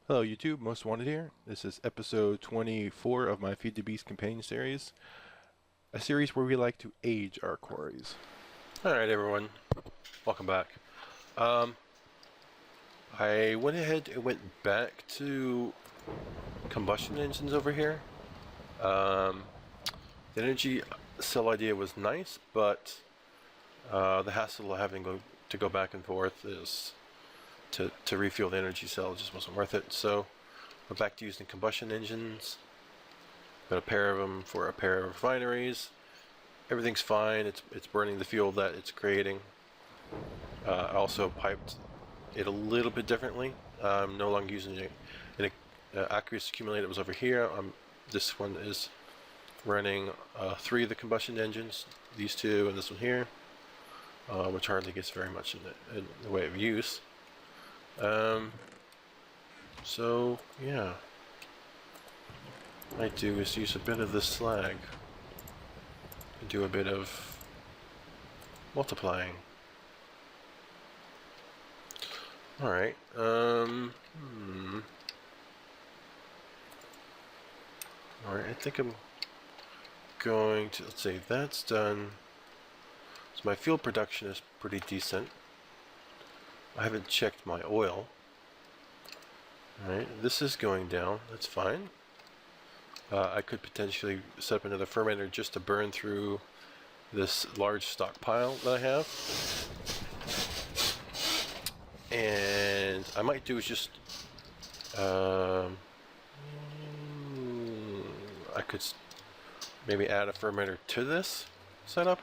Hello YouTube, Most Wanted here. This is episode 24 of my Feed the Beast campaign series, a series where we like to age our quarries. Alright everyone, welcome back. Um, I went ahead and went back to combustion engines over here. The energy cell idea was nice, but the hassle of having to go back and forth is to refuel the energy cell just wasn't worth it. So we're back to using combustion engines. Got a pair of them for a pair of refineries. Everything's fine. It's burning the fuel that it's creating. I also piped it a little bit differently. I'm no longer using an aqueous accumulator that was over here. This one is running 3 of the combustion engines, these 2 and this one here, which hardly gets very much in the way of use. So yeah, what I do is use a bit of this slag and do a bit of multiplying. Alright, Alright, I think I'm going to, let's see, that's done. So my fuel production is pretty decent. I haven't checked my oil. Alright, this is going down, that's fine. I could potentially set up another fermenter just to burn through this large stockpile that I have. And I might do is just I could maybe add a fermenter to this setup.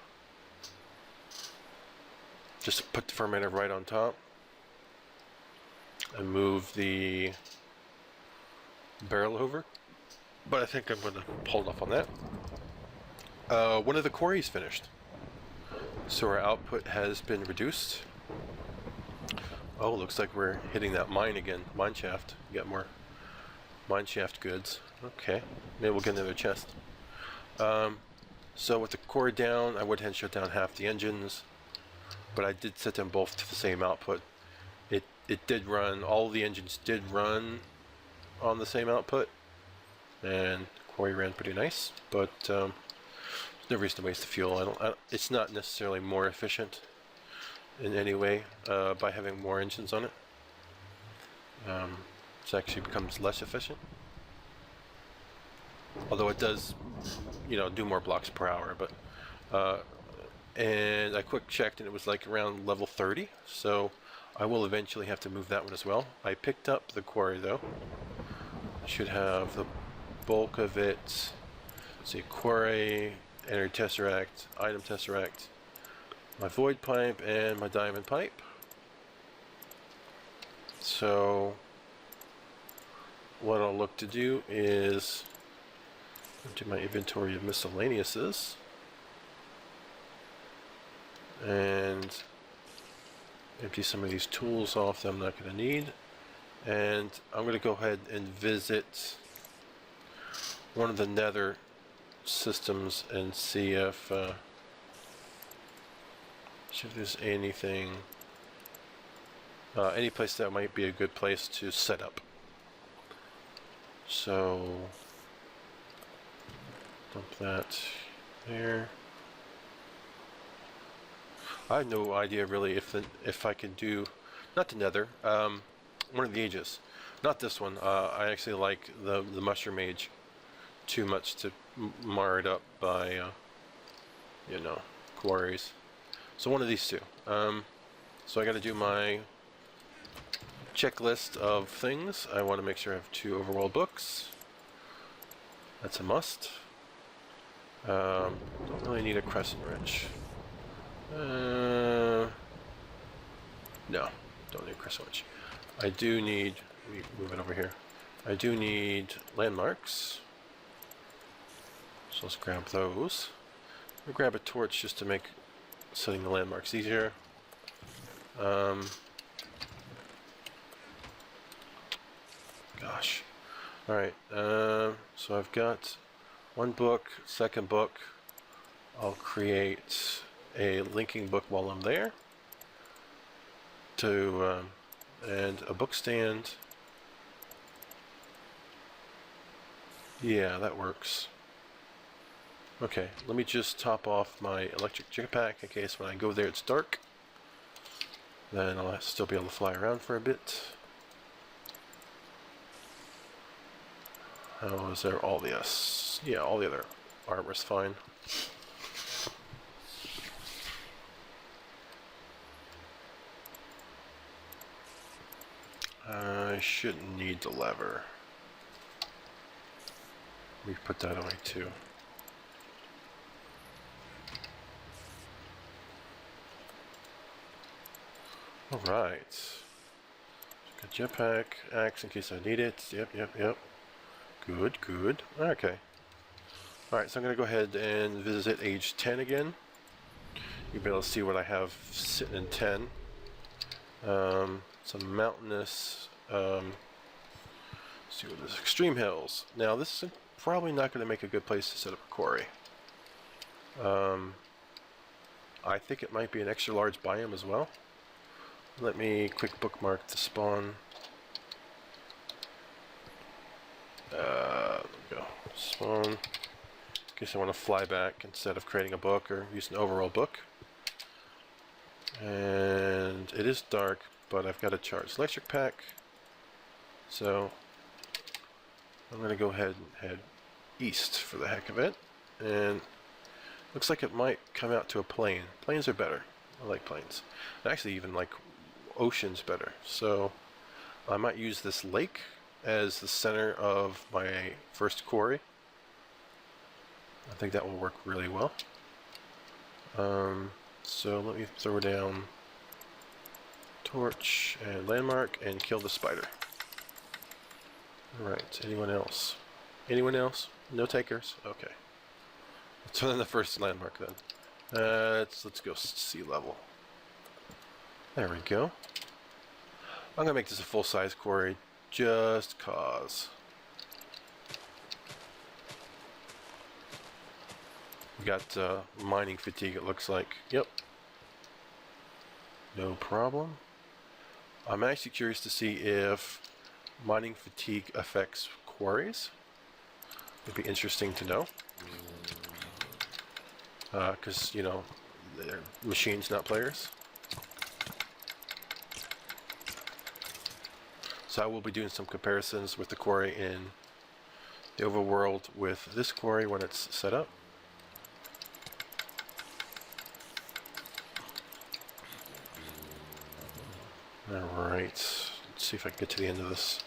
Just put the fermenter right on top and move the barrel over. But I think I'm going to hold off on that. One of the quarries finished, so our output has been reduced. Oh, looks like we're hitting that mine again. Mine shaft. Get more mine shaft goods. Okay, maybe we'll get another chest. So with the core down, I went ahead and shut down half the engines, but I did set them both to the same output. It did run. All the engines did run on the same output, and the quarry ran pretty nice. But there's no reason to waste the fuel. It's not necessarily more efficient in any way by having more engines on it. It actually becomes less efficient, although it does, do more blocks per hour. But and I quick checked and it was like around level 30, so I will eventually have to move that one as well. I picked up the quarry though. I should have the bulk of it. Let's see, quarry, energy tesseract, item tesseract, my void pipe, and my diamond pipe. So what I'll look to do is do my inventory of miscellaneouses and empty some of these tools off that I'm not going to need. And I'm going to go ahead and visit one of the nether systems and see if there's anything, any place that might be a good place to set up. So dump that there. I have no idea really if I can do, not the nether, one of the ages, not this one. I actually like the mushroom age too much to mar it up by quarries. So one of these 2. So I got to do my checklist of things. I want to make sure I have 2 overworld books. That's a must. Don't really need a crescent wrench. No, don't need a crescent wrench. I do need, let me move it over here. I do need landmarks. So let's grab those. We'll grab a torch just to make setting the landmarks easier. Gosh. Alright, so I've got 1 book, 2nd book. I'll create a linking book while I'm there to and a book stand Yeah, that works. Okay, let me just top off my electric jetpack in case when I go there it's dark. Then I'll still be able to fly around for a bit. How is there all the yeah, all the other armor's fine. I shouldn't need the lever. We put that away too. Alright. Got jetpack, axe in case I need it. Yep. Good, good. Okay. Alright, so I'm going to go ahead and visit age 10 again. You'll be able to see what I have sitting in 10. Some mountainous, let's see what this is, extreme hills. Now this is probably not going to make a good place to set up a quarry. I think it might be an extra large biome as well. Let me quick bookmark the spawn. There we go. Spawn. In case I want to fly back instead of creating a book or use an overall book. And it is dark, but I've got a charged electric pack. So I'm going to go ahead and head east for the heck of it. And looks like it might come out to a plain. Plains are better. I like plains. I actually even like oceans better. So I might use this lake as the center of my first quarry. I think that will work really well. So let me throw down torch and landmark and kill the spider. Alright, anyone else? Anyone else? No takers? Okay. So then the first landmark then. Let's go sea level. There we go. I'm gonna make this a full-size quarry just cause. We got mining fatigue, it looks like. Yep. No problem. I'm actually curious to see if mining fatigue affects quarries. It'd be interesting to know. Because, you know, they're machines, not players. So I will be doing some comparisons with the quarry in the overworld with this quarry when it's set up. Alright, let's see if I can get to the end of this.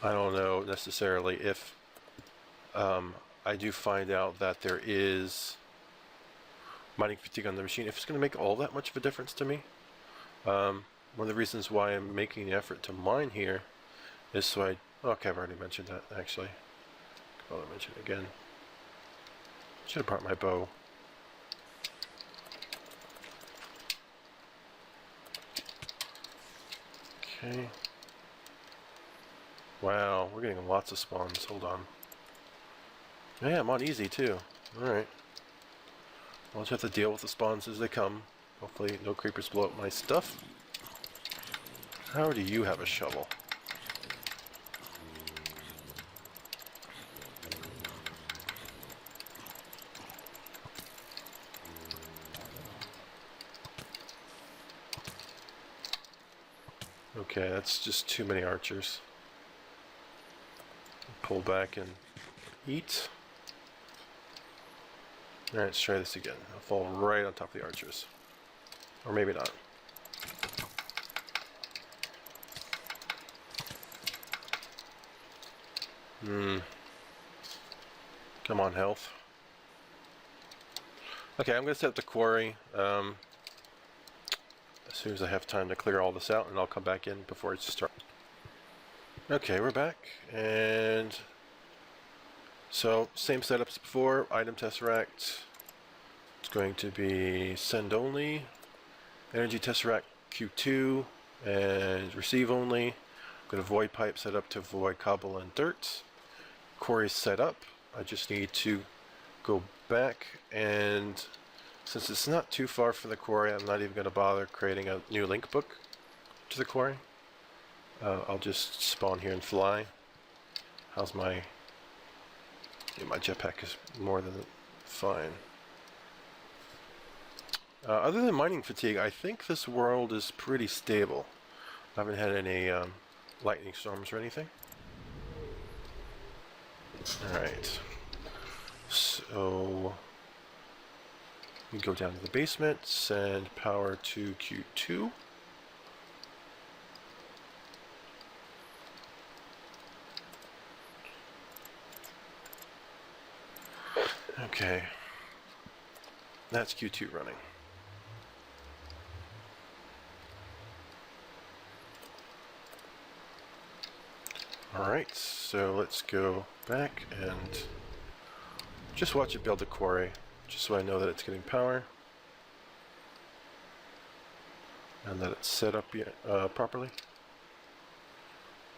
I don't know necessarily if I do find out that there is mining fatigue on the machine, if it's going to make all that much of a difference to me. One of the reasons why I'm making the effort to mine here is so I... Okay, I've already mentioned that, actually. I'll mention it again. Should have brought my bow. Okay. Wow, we're getting lots of spawns. Hold on. Yeah, I'm on easy too. Alright. I'll just have to deal with the spawns as they come. Hopefully no creepers blow up my stuff. How do you have a shovel? Okay, that's just too many archers. Pull back and eat. Alright, let's try this again. I'll fall right on top of the archers. Or maybe not. Come on, health. Okay, I'm going to set up the quarry as soon as I have time to clear all this out, and I'll come back in before it starts. Okay, we're back, and so same setup as before. Item tesseract. It's going to be send only. Energy tesseract Q2 and receive only. I'm going to void pipe set up to void cobble and dirt. Quarry set up. I just need to go back, and since it's not too far from the quarry, I'm not even going to bother creating a new link book. to the quarry. I'll just spawn here and fly. How's my... Yeah, my jetpack is more than fine. Other than mining fatigue, I think this world is pretty stable. I haven't had any lightning storms or anything. Alright. So... we go down to the basement, send power to Q2. Okay. That's Q2 running. Alright, so let's go back and just watch it build a quarry, just so I know that it's getting power. And that it's set up properly.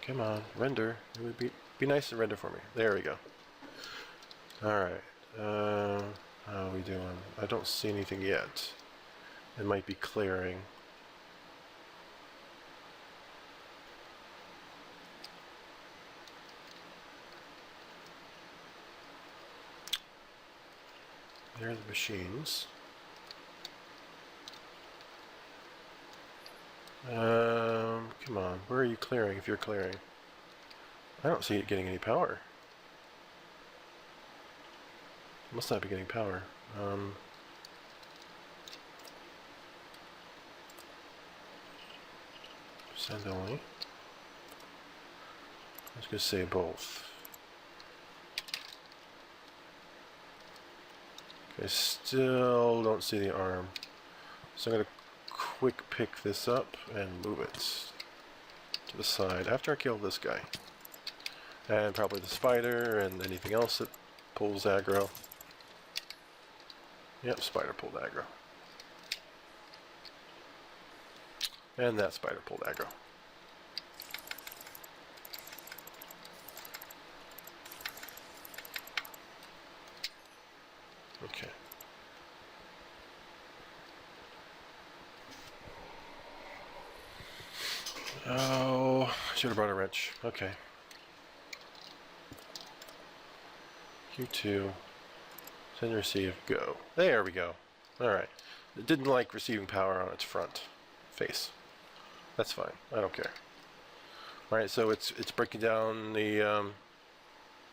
Come on, render. It would be nice to render for me. There we go. Alright. How are we doing? I don't see anything yet. It might be clearing. There are the machines. Come on. Where are you clearing if you're clearing? I don't see it getting any power. Must not be getting power. Send only. I was going to say both. I still don't see the arm. So I'm going to quick pick this up and move it to the side after I kill this guy. And probably the spider and anything else that pulls aggro. Yep, spider pulled aggro. And that spider pulled aggro. Okay. Oh, should have brought a wrench. Okay. Q2. Send and receive. Go. There we go. Alright. It didn't like receiving power on its front face. That's fine. I don't care. Alright, so it's breaking down the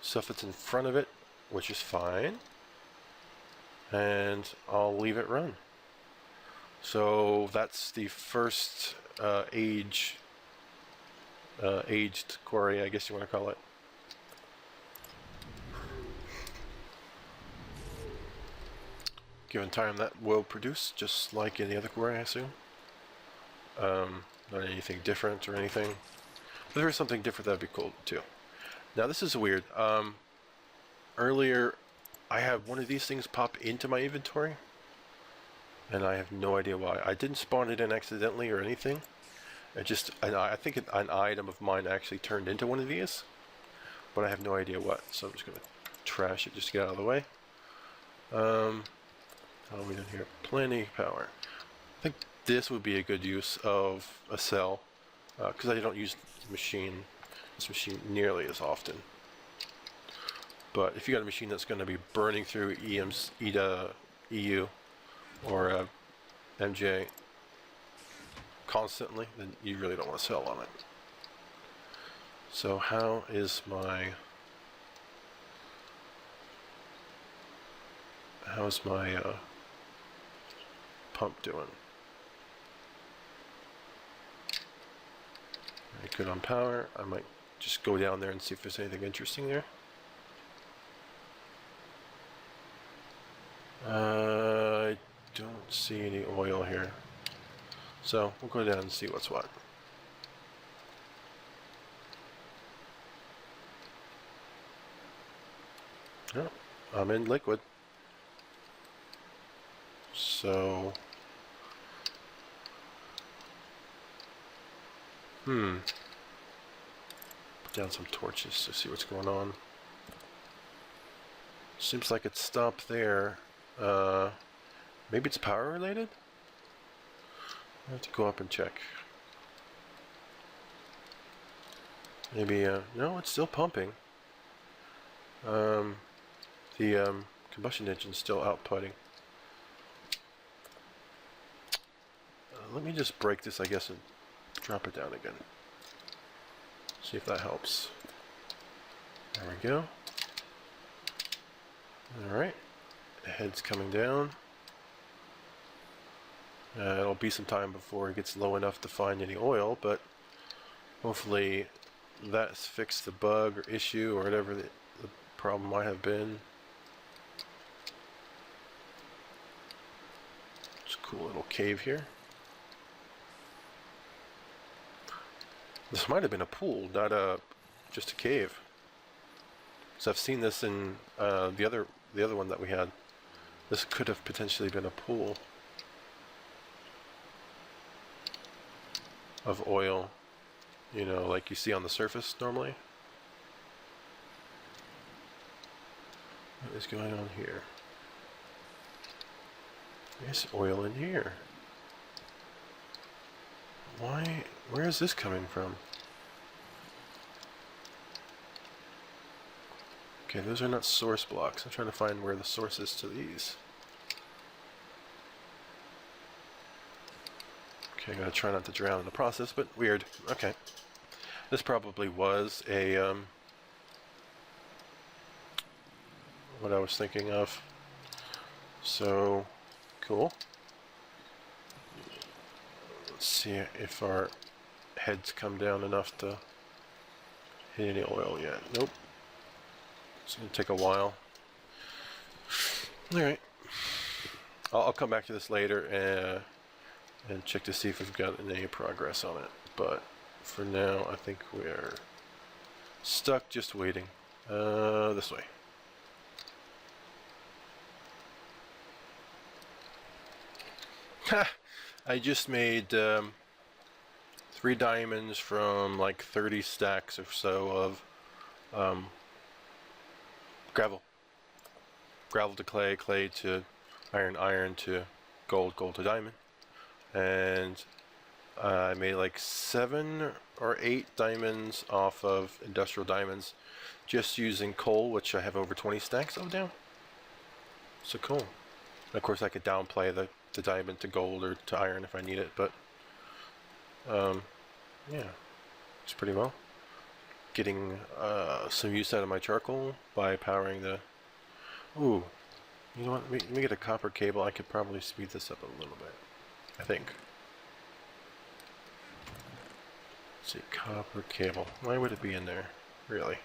stuff that's in front of it, which is fine. And I'll leave it run. So that's the first aged quarry, I guess you want to call it. Given time, that will produce just like any other quarry, I assume. Not anything different or anything. If there is something different, that'd be cool too. Now this is weird. Earlier, I had one of these things pop into my inventory, and I have no idea why. I didn't spawn it in accidentally or anything. It just, I think an item of mine actually turned into one of these, but I have no idea what. So I'm just gonna trash it just to get out of the way. How are we doing here? Plenty of power. I think this would be a good use of a cell, because I don't use this machine nearly as often. But if you got a machine that's going to be burning through EU or MJ constantly, then you really don't want to sell on it. So how is my pump doing? Very good on power. I might just go down there and see if there's anything interesting there. I don't see any oil here. So we'll go down and see what's what. Oh, I'm in liquid. So put down some torches to see what's going on. Seems like it stopped there. Maybe it's power related? I have to go up and check. Maybe, no, it's still pumping. The combustion engine's still outputting. Let me just break this, I guess, and drop it down again. See if that helps. There we go. Alright. The head's coming down. It'll be some time before it gets low enough to find any oil, but hopefully that's fixed the bug or issue or whatever the problem might have been. It's a cool little cave here. This might have been a pool, not just a cave. So I've seen this in the other one that we had. This could have potentially been a pool of oil, you know, like you see on the surface normally. What is going on here? There's oil in here. Why? Where is this coming from? Okay, those are not source blocks. I'm trying to find where the source is to these. Okay, I'm gonna try not to drown in the process, but weird. Okay. This probably was a, what I was thinking of. So, cool. Let's see if our heads come down enough to hit any oil yet. Nope. It's gonna take a while. Alright. I'll come back to this later and check to see if we've got any progress on it. But for now, I think we're stuck just waiting. This way. Ha! I just made 3 diamonds from like 30 stacks or so of gravel. Gravel to clay, clay to iron, iron to gold, gold to diamond. And I made like 7 or 8 diamonds off of industrial diamonds just using coal, which I have over 20 stacks of now. So cool. And of course I could downplay the diamond to gold or to iron if I need it, but yeah, it's pretty well. Getting some use out of my charcoal by powering the... Ooh, you know what, let me get a copper cable. I could probably speed this up a little bit, I think. Let's see, copper cable. Why would it be in there, really?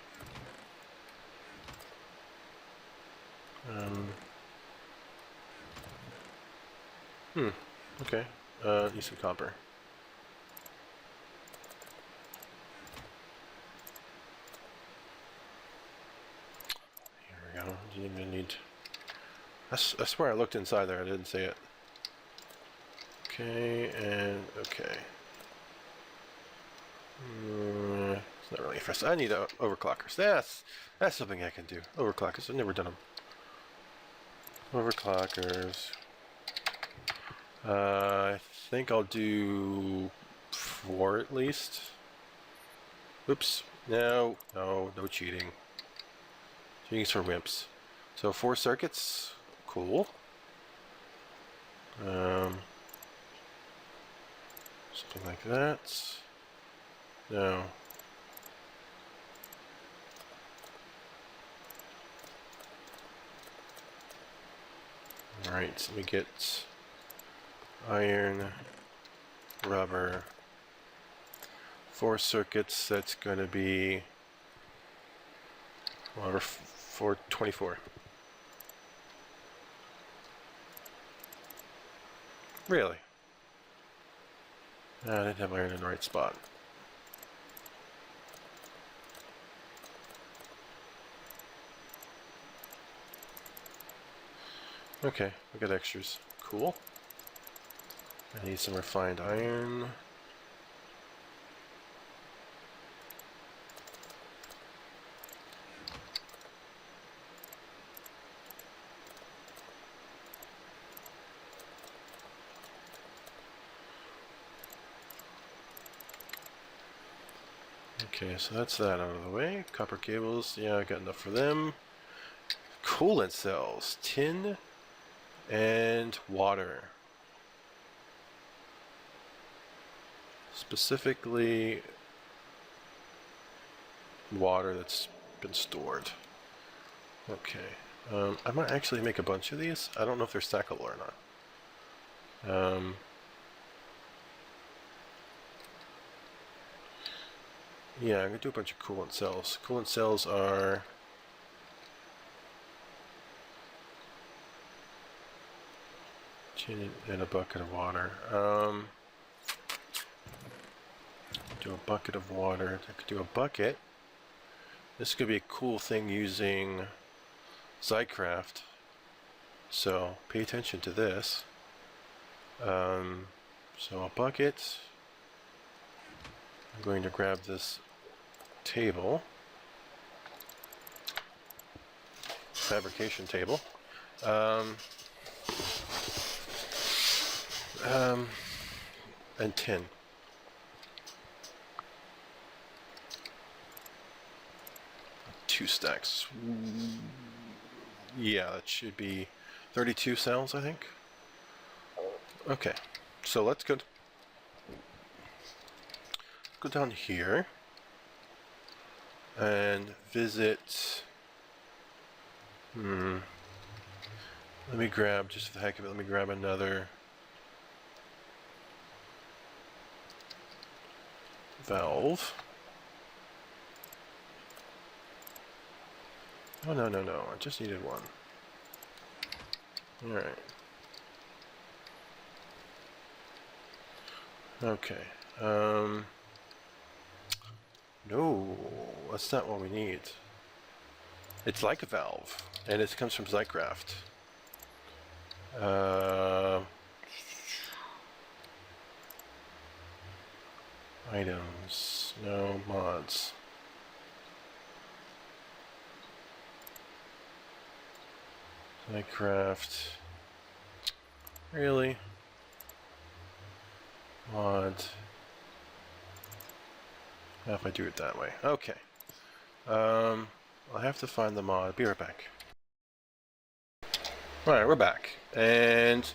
Okay. Need some copper. Here we go. Didn't even need... I swear I looked inside there. I didn't see it. Okay, and okay. It's not really fast. I need overclockers. That's something I can do. Overclockers. I've never done them. Overclockers. I think I'll do 4 at least. Oops. No cheating. Cheating's for wimps. So 4 circuits. Cool. Something like that. No. Alright, so we get iron, rubber, 4 circuits. That's going to be 424. Really? I didn't have iron in the right spot. Okay, we got extras. Cool. I need some refined iron. Okay, so that's that out of the way. Copper cables, yeah, I got enough for them. Coolant cells, tin and water. Specifically, water that's been stored. Okay, I might actually make a bunch of these. I don't know if they're stackable or not. Yeah, I'm gonna do a bunch of coolant cells. Coolant cells are in a bucket of water. Do a bucket of water. I could do a bucket. This could be a cool thing using Zycraft. So pay attention to this. So a bucket. I'm going to grab this table, fabrication table, and tin. Two stacks. Yeah, that should be 32 cells, I think. Okay, so let's go down here and visit. Let me grab, just for the heck of it, let me grab another valve. Oh, no, I just needed one. Alright. Okay. No, that's not what we need. It's like a valve, and it comes from Zycraft. Items, no mods. Zycraft. Really? Mod. How if I do it that way? Okay. I'll have to find the mod. Be right back. Alright, we're back. And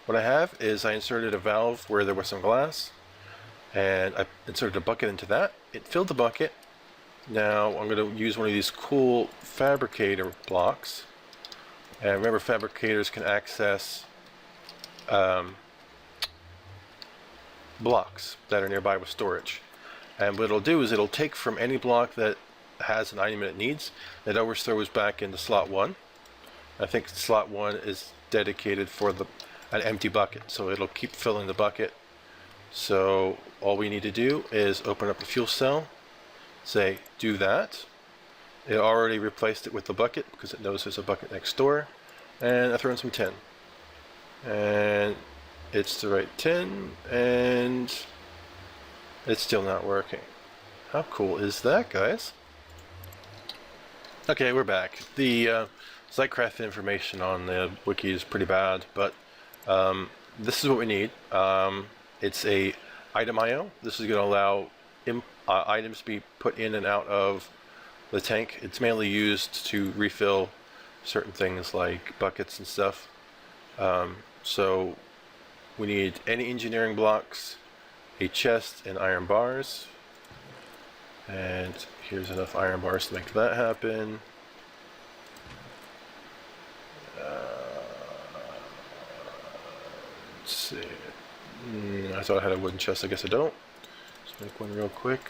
what I have is I inserted a valve where there was some glass. And I inserted a bucket into that. It filled the bucket. Now I'm going to use one of these cool fabricator blocks. And remember, fabricators can access blocks that are nearby with storage. And what it'll do is it'll take from any block that has an item it needs, it always throws back into slot 1. I think slot 1 is dedicated for an empty bucket, so it'll keep filling the bucket. So all we need to do is open up the fuel cell, say do that. It already replaced it with the bucket because it knows there's a bucket next door, and I throw in some tin. And it's the right tin, and it's still not working. How cool is that, guys? Okay, we're back. The Zycraft information on the wiki is pretty bad, but this is what we need. It's a item IO. This is going to allow items to be put in and out of the tank. It's mainly used to refill certain things like buckets and stuff. So we need any engineering blocks, a chest, and iron bars. And here's enough iron bars to make that happen. Let's see. I thought I had a wooden chest. I guess I don't. Let's make one real quick.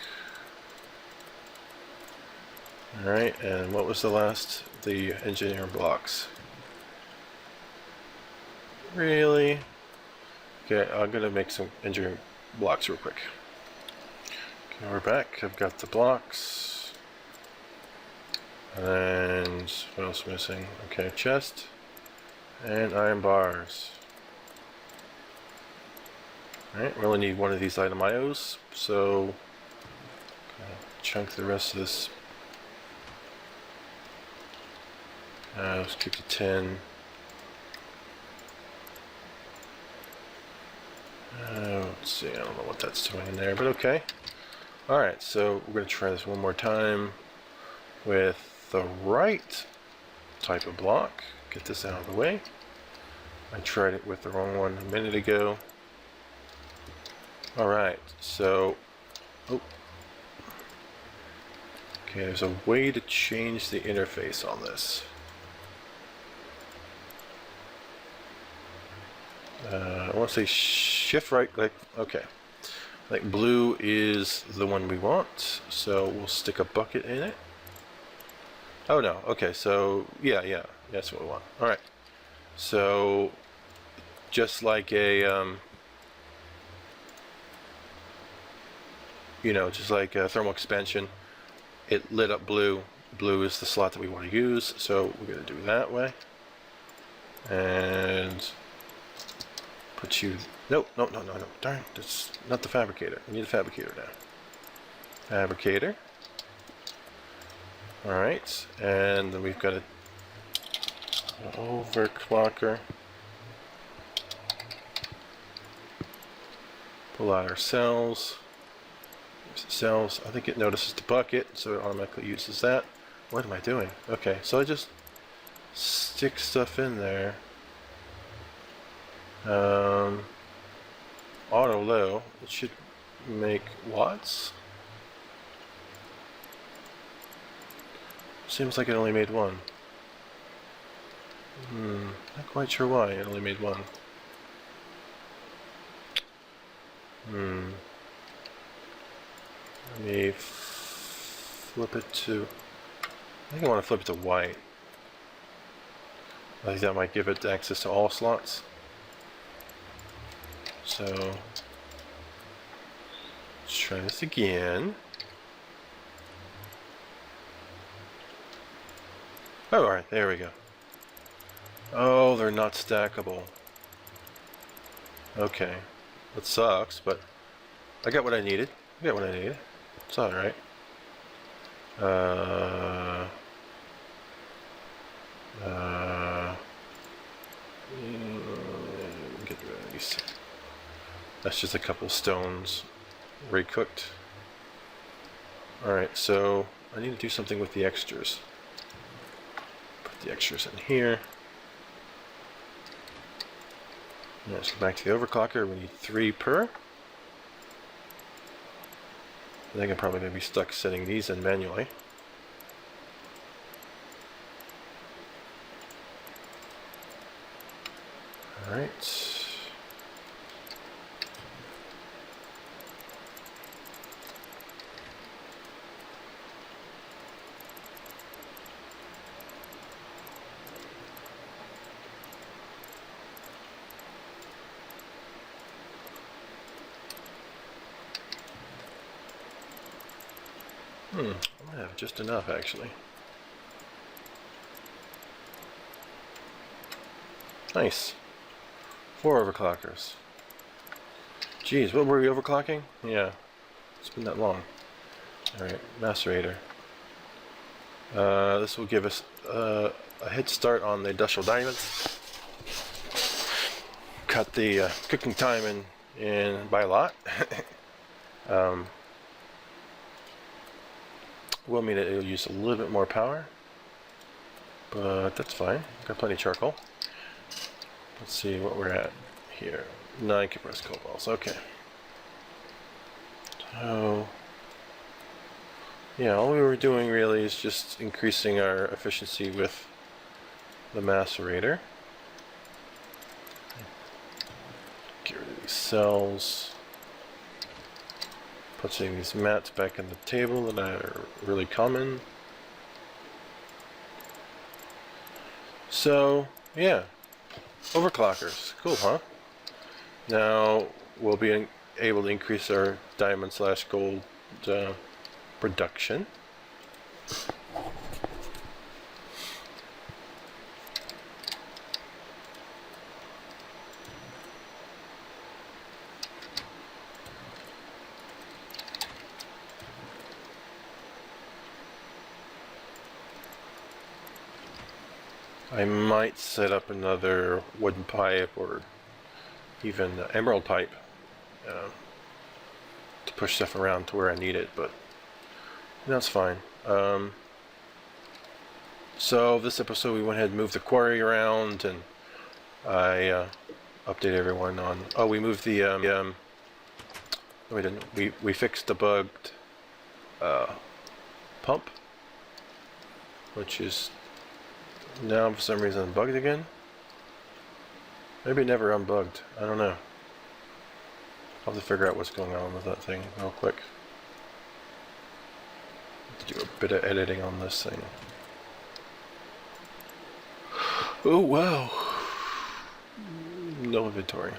Alright, and what was the last? The engineering blocks. Really? Okay, I'm gonna make some engineering blocks real quick. Okay, we're back. I've got the blocks. And what else missing? Okay, chest. And iron bars. Alright, we only need one of these item IOs, so chunk the rest of this. Let's keep the tin. Let's see, I don't know what that's doing in there, but okay. Alright, so we're going to try this one more time with the right type of block. Get this out of the way. I tried it with the wrong one a minute ago. Alright, so... Oh. Okay, there's a way to change the interface on this. I want to say shift right click. Okay. Like blue is the one we want, so we'll stick a bucket in it. Oh no, okay, so yeah, that's what we want. Alright, so just like a, just like a thermal expansion, it lit up blue. Blue is the slot that we want to use, so we're going to do it that way. And put you, no, darn, that's not the fabricator. We need a fabricator now. Fabricator. Alright, and then we've got an overclocker. Pull out our cells. There's the cells. I think it notices the bucket, so it automatically uses that. What am I doing? Okay, so I just stick stuff in there. Auto low. It should make watts. Seems like it only made one. Not quite sure why it only made one. Let me flip it to... I think I want to flip it to white. I think that might give it access to all slots. So, let's try this again. Oh, alright, there we go. Oh, they're not stackable. Okay. That sucks, but I got what I needed. It's alright. Get rid of these. That's just a couple stones recooked. Alright, so I need to do something with the extras. Put the extras in here. Now let's go back to the overclocker. We need 3 per. I think I'm probably going to be stuck setting these in manually. Alright. I might have just enough actually. Nice. 4 overclockers. Geez, what were we overclocking? Yeah, it's been that long. Alright, macerator. This will give us a head start on the industrial diamonds. Cut the cooking time in by a lot. Will mean it'll use a little bit more power, but that's fine. Got plenty of charcoal. Let's see what we're at here. 9 compressed cobalts. Okay. So, yeah, all we were doing really is just increasing our efficiency with the macerator. Get rid of these cells. Putting these mats back in the table that are really common. So, yeah. Overclockers. Cool, huh? Now, we'll be able to increase our diamond/gold production. I might set up another wooden pipe or even emerald pipe to push stuff around to where I need it, but that's fine. So this episode we went ahead and moved the quarry around, and I update everyone on. Oh, we moved the no, we didn't. We fixed the bugged pump, which is now for some reason bugged again. Maybe it never unbugged. I don't know. I'll have to figure out what's going on with that thing real quick. Do a bit of editing on this thing. Oh wow. No inventory.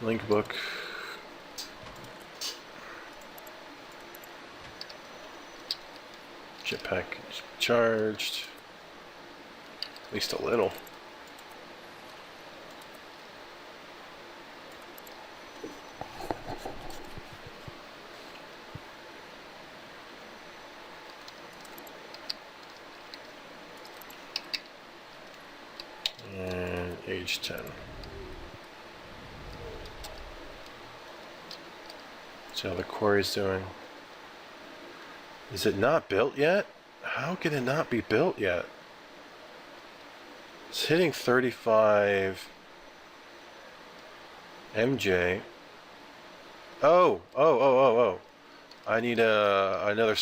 Link book. Jetpack charged. At least a little. And age 10. See how the quarry's doing. Is it not built yet? How can it not be built yet? It's hitting 35 MJ. Oh. I need another.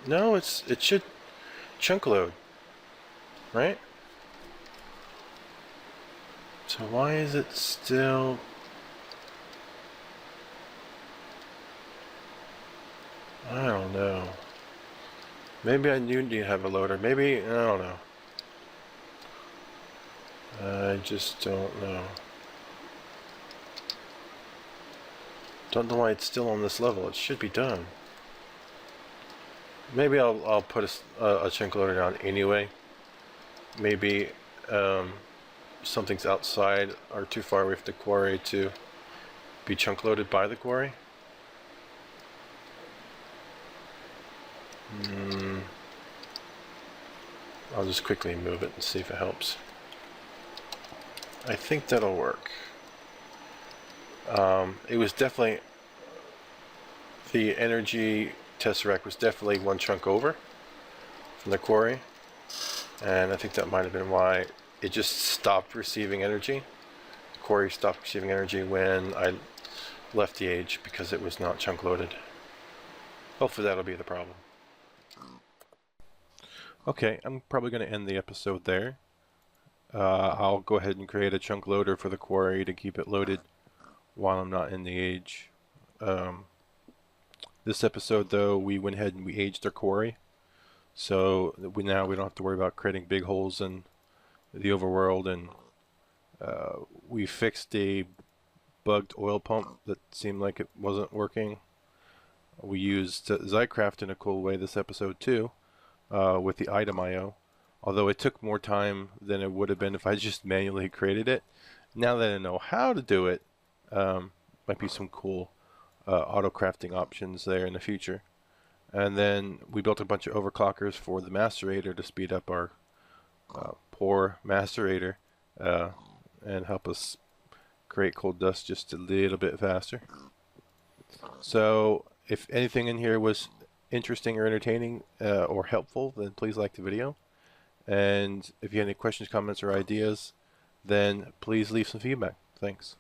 No, it should chunk load, right? So why is it still? I don't know. Maybe I do need to have a loader. Maybe, I don't know. I just don't know. Don't know why it's still on this level. It should be done. Maybe I'll put a chunk loader down anyway. Maybe something's outside or too far away from the quarry to be chunk loaded by the quarry. I'll just quickly move it and see if it helps. I think that'll work. It was definitely, the energy tesseract was definitely one chunk over from the quarry, and I think that might have been why it just stopped receiving energy. The quarry stopped receiving energy when I left the age because it was not chunk loaded. Hopefully that'll be the problem. Okay, I'm probably going to end the episode there. I'll go ahead and create a chunk loader for the quarry to keep it loaded while I'm not in the age. This episode, though, we went ahead and we aged our quarry, so now we don't have to worry about creating big holes in the overworld, and we fixed a bugged oil pump that seemed like it wasn't working. We used Zycraft in a cool way this episode too, with the item IO, although it took more time than it would have been if I just manually created it. Now that I know how to do it, might be some cool auto crafting options there in the future. And then we built a bunch of overclockers for the macerator to speed up our poor macerator and help us create cold dust just a little bit faster. So if anything in here was interesting or entertaining or helpful, then please like the video. And if you have any questions, comments, or ideas, then please leave some feedback. Thanks.